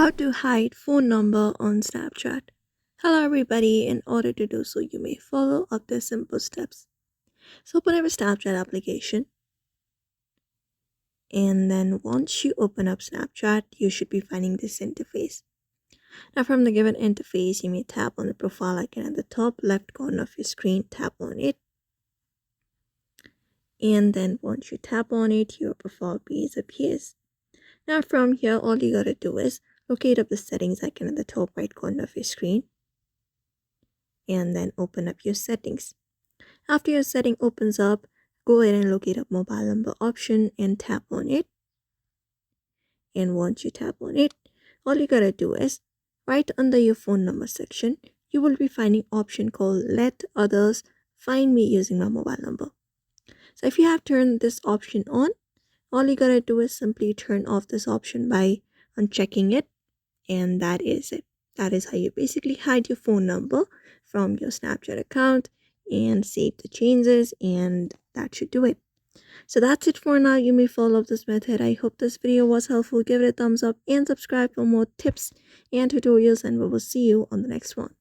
How to hide phone number on Snapchat. Hello everybody, in order to do so you may follow up the simple steps. So open up a Snapchat application, and then once you open up Snapchat you should be finding this interface. Now from the given interface you may tap on the profile icon at the top left corner of your screen, tap on it, and then once you tap on it your profile page appears. Now from here all you gotta do is locate up the settings icon at the top right corner of your screen and then open up your settings. After your setting opens up, go ahead and locate up mobile number option and tap on it. And once you tap on it, all you gotta do is right under your phone number section, you will be finding option called let others find me using my mobile number. So if you have turned this option on, all you gotta do is simply turn off this option by unchecking it, and that is it. That is how you basically hide your phone number from your Snapchat account and save the changes, and that should do it. So that's it for now. You may follow up this method. I hope this video was helpful. Give it a thumbs up and subscribe for more tips and tutorials, and we will see you on the next one.